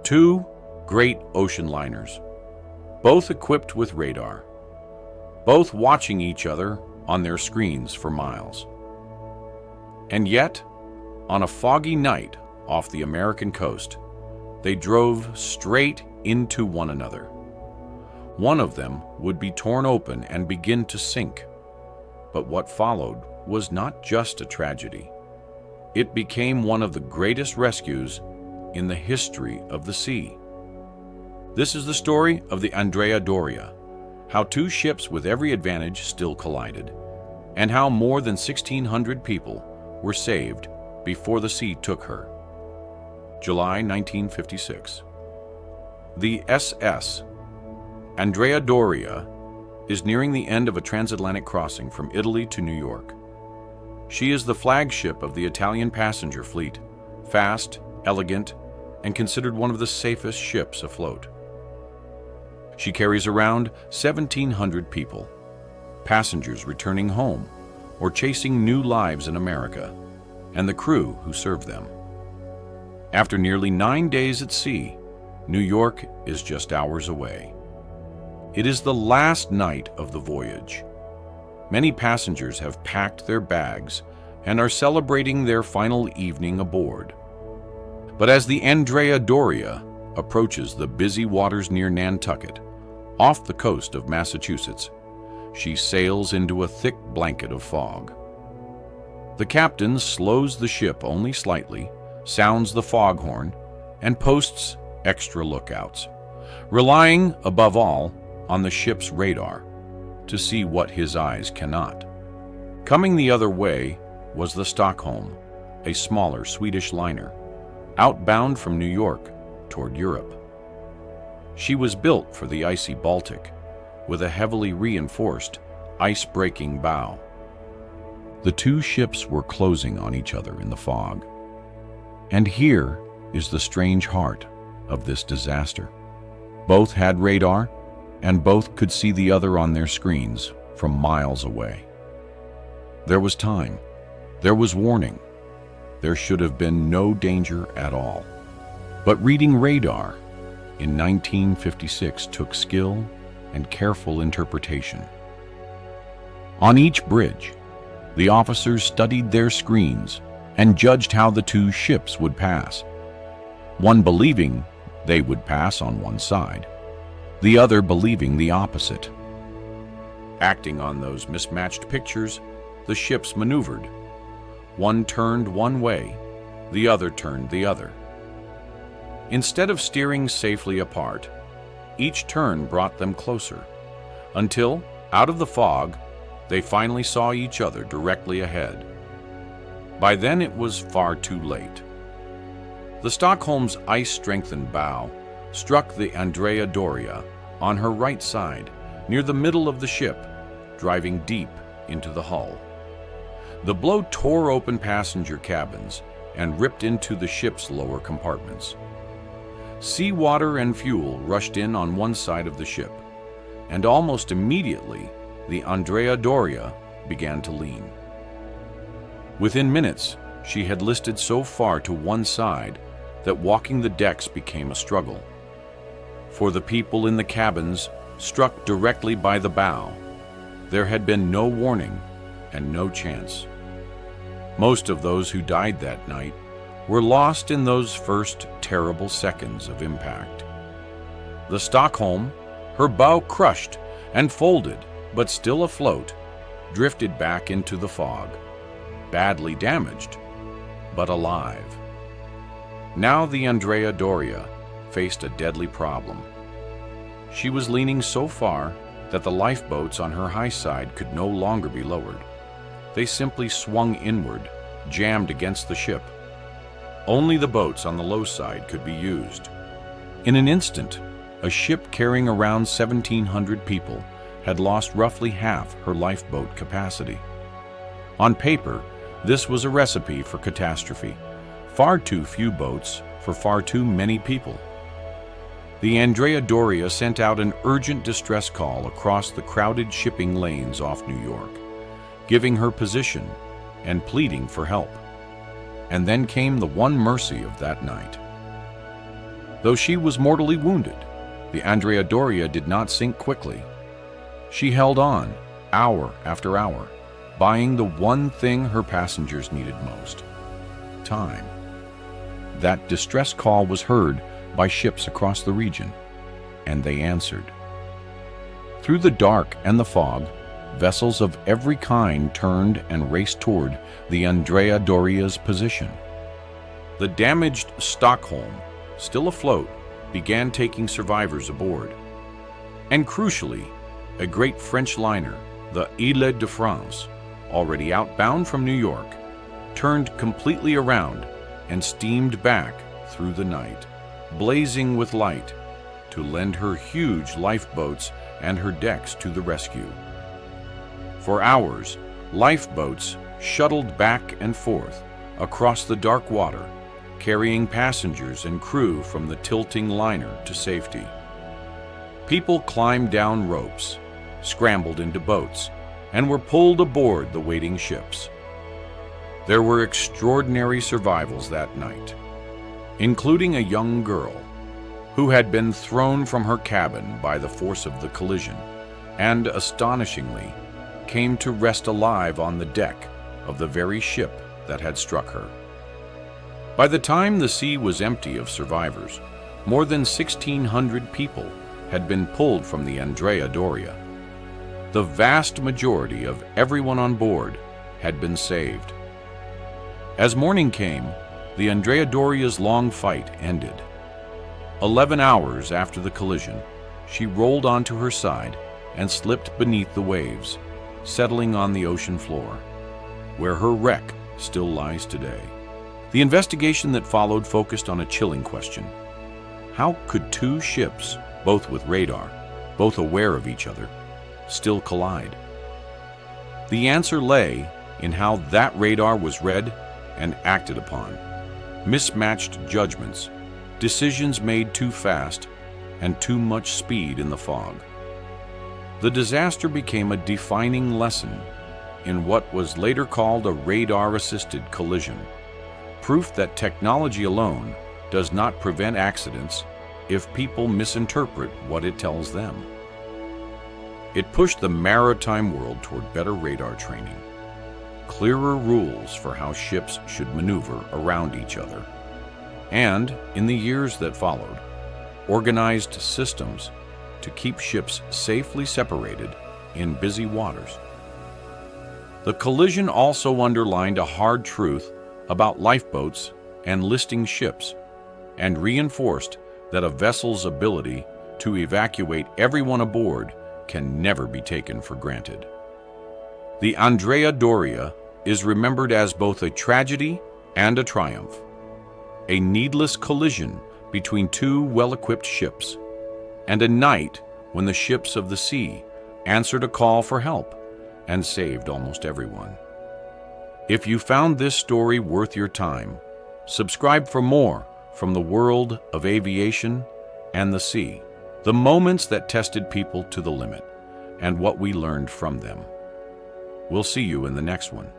Two great ocean liners, both equipped with radar, both watching each other on their screens for miles. And yet, on a foggy night off the American coast, they drove straight into one another. One of them would be torn open and begin to sink. But what followed was not just a tragedy. It became one of the greatest rescues in the history of the sea. This is the story of the Andrea Doria, how two ships with every advantage still collided, and how more than 1,600 people were saved before the sea took her. July 1956. The SS Andrea Doria is nearing the end of a transatlantic crossing from Italy to New York. She is the flagship of the Italian passenger fleet, fast, elegant, and considered one of the safest ships afloat. She carries around 1,700 people, passengers returning home or chasing new lives in America, and the crew who serve them. After nearly 9 days at sea, New York is just hours away. It is the last night of the voyage. Many passengers have packed their bags and are celebrating their final evening aboard. But as the Andrea Doria approaches the busy waters near Nantucket, off the coast of Massachusetts, she sails into a thick blanket of fog. The captain slows the ship only slightly, sounds the foghorn, and posts extra lookouts, relying, above all, on the ship's radar to see what his eyes cannot. Coming the other way was the Stockholm, a smaller Swedish liner, outbound from New York toward Europe. She was built for the icy Baltic, with a heavily reinforced, ice-breaking bow. The two ships were closing on each other in the fog. And here is the strange heart of this disaster. Both had radar, and both could see the other on their screens from miles away. There was time. There was warning. There should have been no danger at all. But reading radar in 1956 took skill and careful interpretation. On each bridge, the officers studied their screens and judged how the two ships would pass, one believing they would pass on one side, the other believing the opposite. Acting on those mismatched pictures, the ships maneuvered. One turned one way, the other turned the other. Instead of steering safely apart, each turn brought them closer, until, out of the fog, they finally saw each other directly ahead. By then it was far too late. The Stockholm's ice-strengthened bow struck the Andrea Doria on her right side, near the middle of the ship, driving deep into the hull. The blow tore open passenger cabins and ripped into the ship's lower compartments. Seawater and fuel rushed in on one side of the ship, and almost immediately, the Andrea Doria began to lean. Within minutes, she had listed so far to one side that walking the decks became a struggle. For the people in the cabins struck directly by the bow, there had been no warning and no chance. Most of those who died that night were lost in those first terrible seconds of impact. The Stockholm, her bow crushed and folded, but still afloat, drifted back into the fog, badly damaged, but alive. Now the Andrea Doria faced a deadly problem. She was leaning so far that the lifeboats on her high side could no longer be lowered. They simply swung inward, jammed against the ship. Only the boats on the low side could be used. In an instant, a ship carrying around 1,700 people had lost roughly half her lifeboat capacity. On paper, this was a recipe for catastrophe. Far too few boats for far too many people. The Andrea Doria sent out an urgent distress call across the crowded shipping lanes off New York, giving her position and pleading for help. And then came the one mercy of that night. Though she was mortally wounded, the Andrea Doria did not sink quickly. She held on, hour after hour, buying the one thing her passengers needed most: time. That distress call was heard by ships across the region, and they answered. Through the dark and the fog, vessels of every kind turned and raced toward the Andrea Doria's position. The damaged Stockholm, still afloat, began taking survivors aboard. And crucially, a great French liner, the Ile de France, already outbound from New York, turned completely around and steamed back through the night, blazing with light, to lend her huge lifeboats and her decks to the rescue. For hours, lifeboats shuttled back and forth across the dark water, carrying passengers and crew from the tilting liner to safety. People climbed down ropes, scrambled into boats, and were pulled aboard the waiting ships. There were extraordinary survivals that night, including a young girl who had been thrown from her cabin by the force of the collision and, astonishingly, came to rest alive on the deck of the very ship that had struck her. By the time the sea was empty of survivors, more than 1,600 people had been pulled from the Andrea Doria. The vast majority of everyone on board had been saved. As morning came, the Andrea Doria's long fight ended. 11 hours after the collision, she rolled onto her side and slipped beneath the waves, settling on the ocean floor, where her wreck still lies today. The investigation that followed focused on a chilling question. How could two ships, both with radar, both aware of each other, still collide? The answer lay in how that radar was read and acted upon. Mismatched judgments, decisions made too fast, and too much speed in the fog. The disaster became a defining lesson in what was later called a radar-assisted collision, proof that technology alone does not prevent accidents if people misinterpret what it tells them. It pushed the maritime world toward better radar training, clearer rules for how ships should maneuver around each other, and, in the years that followed, organized systems to keep ships safely separated in busy waters. The collision also underlined a hard truth about lifeboats and listing ships, and reinforced that a vessel's ability to evacuate everyone aboard can never be taken for granted. The Andrea Doria is remembered as both a tragedy and a triumph, a needless collision between two well-equipped ships, and a night when the ships of the sea answered a call for help and saved almost everyone. If you found this story worth your time, subscribe for more from the world of aviation and the sea, the moments that tested people to the limit, and what we learned from them. We'll see you in the next one.